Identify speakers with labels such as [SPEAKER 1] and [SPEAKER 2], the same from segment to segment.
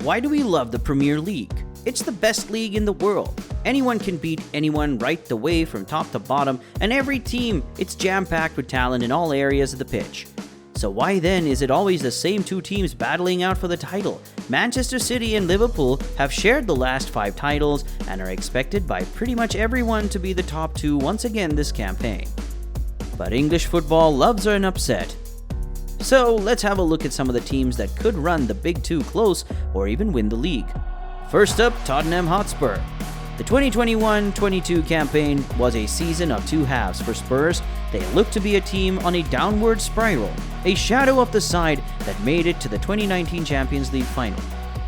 [SPEAKER 1] Why do we love the Premier League? It's the best league in the world. Anyone can beat anyone right the way from top to bottom, and every team, it's jam-packed with talent in all areas of the pitch. So why then is it always the same two teams battling out for the title? Manchester City and Liverpool have shared the last 5 titles and are expected by pretty much everyone to be the top 2 once again this campaign. But English football loves an upset. So let's have a look at some of the teams that could run the big 2 close or even win the league. First up, Tottenham Hotspur. The 2021-22 campaign was a season of 2 halves for Spurs. They looked to be a team on a downward spiral, a shadow of the side that made it to the 2019 Champions League final.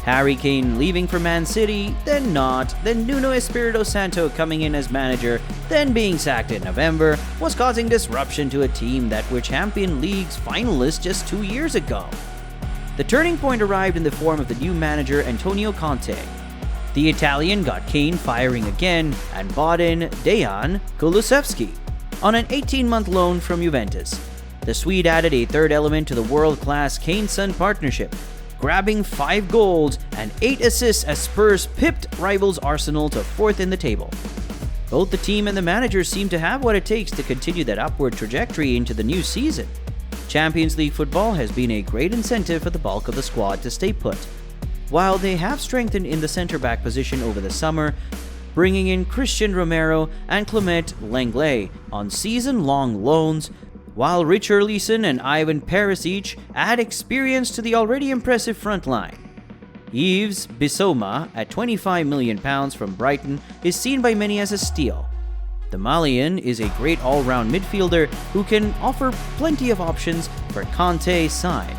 [SPEAKER 1] Harry Kane leaving for Man City, then not, then Nuno Espirito Santo coming in as manager, then being sacked in November, was causing disruption to a team that were Champions League's finalists just 2 years ago. The turning point arrived in the form of the new manager Antonio Conte. The Italian got Kane firing again and bought in Dejan Kulusevski on an 18-month loan from Juventus. The Swede added a third element to the world-class Kane-Son partnership, grabbing 5 goals and 8 assists as Spurs pipped rivals Arsenal to 4th in the table. Both the team and the manager seem to have what it takes to continue that upward trajectory into the new season. Champions League football has been a great incentive for the bulk of the squad to stay put. While they have strengthened in the centre-back position over the summer, bringing in Christian Romero and Clement Lenglet on season-long loans, while Richarlison and Ivan Perisic add experience to the already impressive front line. Yves Bissouma, at £25 million from Brighton, is seen by many as a steal. The Malian is a great all-round midfielder who can offer plenty of options for Conte's side.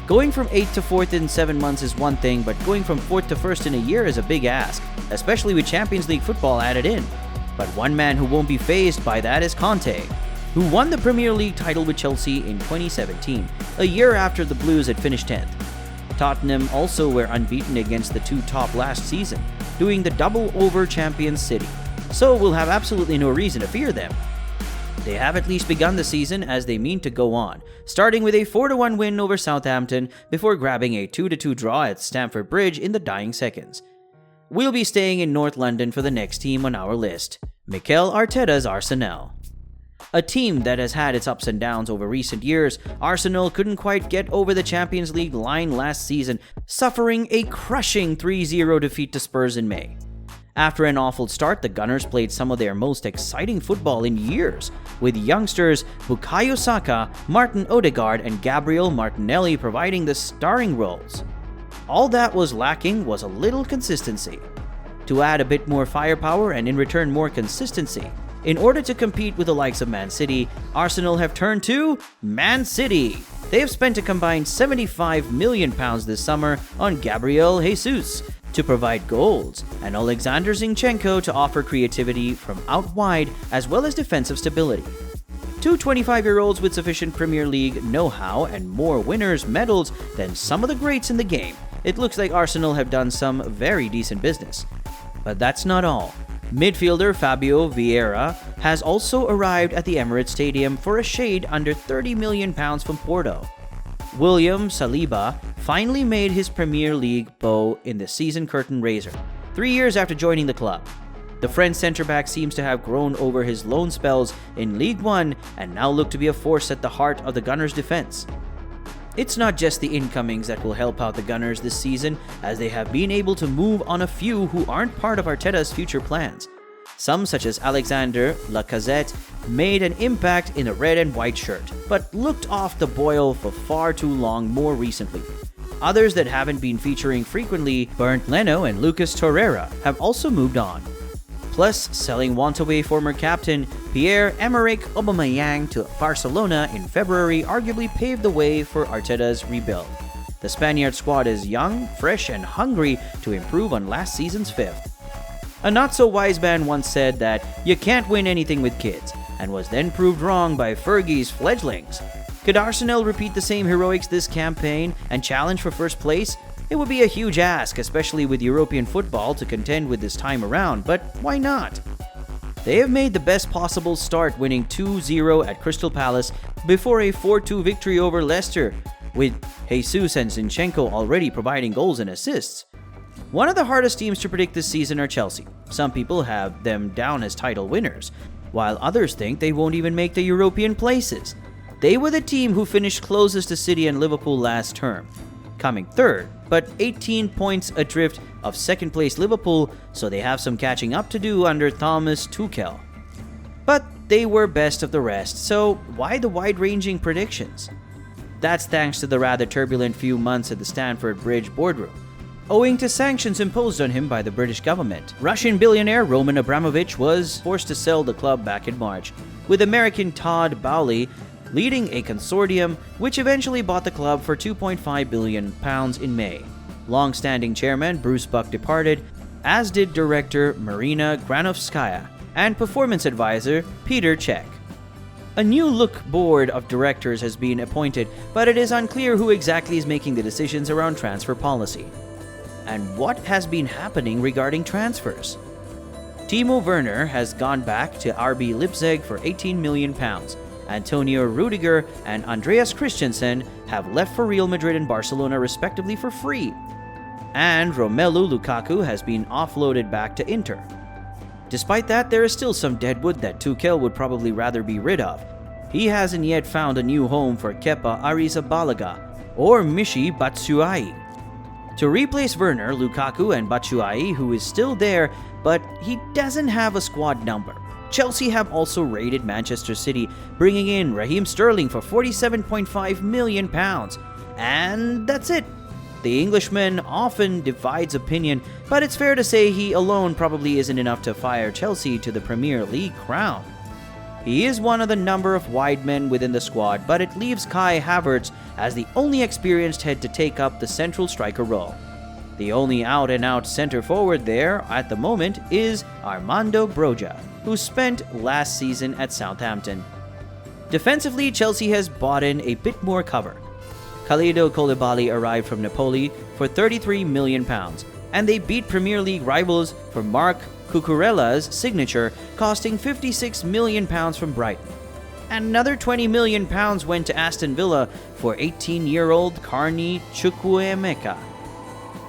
[SPEAKER 1] Going from 8th to 4th in 7 months is one thing, but going from 4th to 1st in a year is a big ask, especially with Champions League football added in. But one man who won't be fazed by that is Conte, who won the Premier League title with Chelsea in 2017, a year after the Blues had finished 10th. Tottenham also were unbeaten against the 2 top last season, doing the double-over champions City, so we'll have absolutely no reason to fear them. They have at least begun the season as they mean to go on, starting with a 4-1 win over Southampton before grabbing a 2-2 draw at Stamford Bridge in the dying seconds. We'll be staying in North London for the next team on our list, Mikel Arteta's Arsenal. A team that has had its ups and downs over recent years, Arsenal couldn't quite get over the Champions League line last season, suffering a crushing 3-0 defeat to Spurs in May. After an awful start, the Gunners played some of their most exciting football in years, with youngsters Bukayo Saka, Martin Odegaard, and Gabriel Martinelli providing the starring roles. All that was lacking was a little consistency. To add a bit more firepower and in return more consistency, in order to compete with the likes of Man City, Arsenal have turned to Man City. They have spent a combined £75 million this summer on Gabriel Jesus to provide goals, and Alexander Zinchenko to offer creativity from out wide as well as defensive stability. 2 25-year-olds with sufficient Premier League know-how and more winners' medals than some of the greats in the game. It looks like Arsenal have done some very decent business. But that's not all. Midfielder Fabio Vieira has also arrived at the Emirates Stadium for a shade under £30 million from Porto. William Saliba finally made his Premier League bow in the season curtain raiser, 3 years after joining the club. The French centre-back seems to have grown over his loan spells in League One and now look to be a force at the heart of the Gunners' defence. It's not just the incomings that will help out the Gunners this season, as they have been able to move on a few who aren't part of Arteta's future plans. Some, such as Alexander Lacazette, made an impact in a red and white shirt, but looked off the boil for far too long more recently. Others that haven't been featuring frequently, Bernd Leno and Lucas Torreira, have also moved on. Plus, selling want-away former captain Pierre-Emerick Aubameyang to Barcelona in February arguably paved the way for Arteta's rebuild. The Spaniard squad is young, fresh, and hungry to improve on last season's 5th. A not-so-wise man once said that you can't win anything with kids, and was then proved wrong by Fergie's fledglings. Could Arsenal repeat the same heroics this campaign and challenge for first place? It would be a huge ask, especially with European football to contend with this time around, but why not? They have made the best possible start, winning 2-0 at Crystal Palace before a 4-2 victory over Leicester, with Jesus and Zinchenko already providing goals and assists. One of the hardest teams to predict this season are Chelsea. Some people have them down as title winners, while others think they won't even make the European places. They were the team who finished closest to City and Liverpool last term, coming third, but 18 points adrift of second-place Liverpool, so they have some catching up to do under Thomas Tuchel. But they were best of the rest, so why the wide-ranging predictions? That's thanks to the rather turbulent few months at the Stamford Bridge boardroom. Owing to sanctions imposed on him by the British government, Russian billionaire Roman Abramovich was forced to sell the club back in March, with American Todd Boehly leading a consortium which eventually bought the club for £2.5 billion in May. Long-standing chairman Bruce Buck departed, as did director Marina Granovskaya and performance advisor Peter Cech. A new look board of directors has been appointed, but it is unclear who exactly is making the decisions around transfer policy. And what has been happening regarding transfers? Timo Werner has gone back to RB Leipzig for £18 million. Antonio Rudiger and Andreas Christensen have left for Real Madrid and Barcelona respectively for free. And Romelu Lukaku has been offloaded back to Inter. Despite that, there is still some deadwood that Tuchel would probably rather be rid of. He hasn't yet found a new home for Kepa Arrizabalaga or Michy Batshuayi. To replace Werner, Lukaku and Batshuayi, who is still there, but he doesn't have a squad number. Chelsea have also raided Manchester City, bringing in Raheem Sterling for £47.5 million. And that's it. The Englishman often divides opinion, but it's fair to say he alone probably isn't enough to fire Chelsea to the Premier League crown. He is one of the number of wide men within the squad, but it leaves Kai Havertz as the only experienced head to take up the central striker role. The only out-and-out center forward there at the moment is Armando Broja, who spent last season at Southampton. Defensively, Chelsea has bought in a bit more cover. Kalidou Koulibaly arrived from Napoli for £33 million, and they beat Premier League rivals for Marc Cucurella's signature, costing £56 million from Brighton. Another £20 million went to Aston Villa for 18-year-old Carney Chukwuemeka.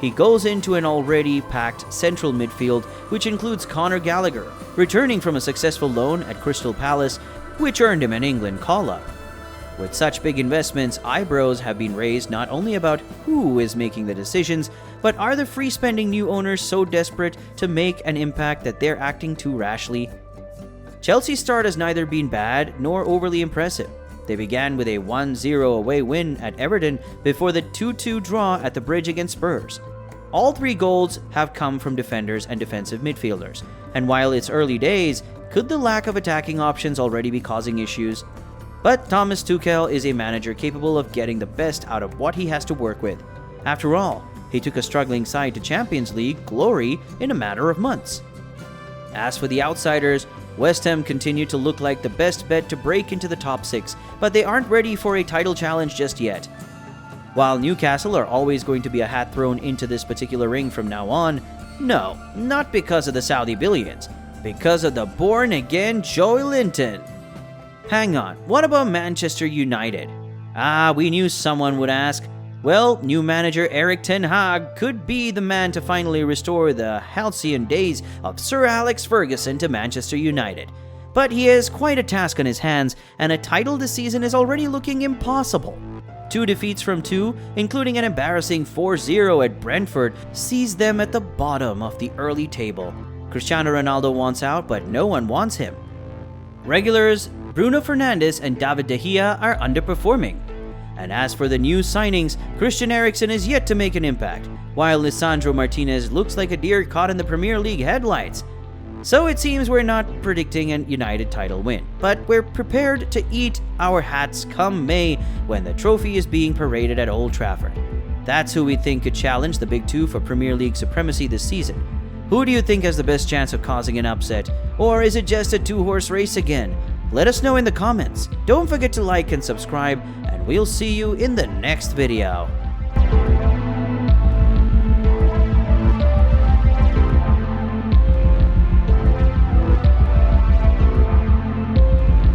[SPEAKER 1] He goes into an already packed central midfield, which includes Conor Gallagher, returning from a successful loan at Crystal Palace, which earned him an England call-up. With such big investments, eyebrows have been raised not only about who is making the decisions, but are the free-spending new owners so desperate to make an impact that they're acting too rashly? Chelsea's start has neither been bad nor overly impressive. They began with a 1-0 away win at Everton before the 2-2 draw at the Bridge against Spurs. All 3 goals have come from defenders and defensive midfielders, and while it's early days, could the lack of attacking options already be causing issues? But Thomas Tuchel is a manager capable of getting the best out of what he has to work with. After all, he took a struggling side to Champions League glory in a matter of months. As for the outsiders, West Ham continue to look like the best bet to break into the top 6, but they aren't ready for a title challenge just yet. While Newcastle are always going to be a hat thrown into this particular ring from now on, no, not because of the Saudi billions, because of the born-again Joey Linton. Hang on, what about Manchester United? We knew someone would ask. Well, new manager Erik ten Hag could be the man to finally restore the halcyon days of Sir Alex Ferguson to Manchester United. But he has quite a task on his hands, and a title this season is already looking impossible. 2 defeats from 2, including an embarrassing 4-0 at Brentford, sees them at the bottom of the early table. Cristiano Ronaldo wants out, but no one wants him. Regulars Bruno Fernandes and David De Gea are underperforming. And as for the new signings, Christian Eriksen is yet to make an impact, while Lisandro Martinez looks like a deer caught in the Premier League headlights. So it seems we're not predicting an United title win, but we're prepared to eat our hats come May when the trophy is being paraded at Old Trafford. That's who we think could challenge the Big Two for Premier League supremacy this season. Who do you think has the best chance of causing an upset? Or is it just a 2-horse race again? Let us know in the comments. Don't forget to like and subscribe, and we'll see you in the next video.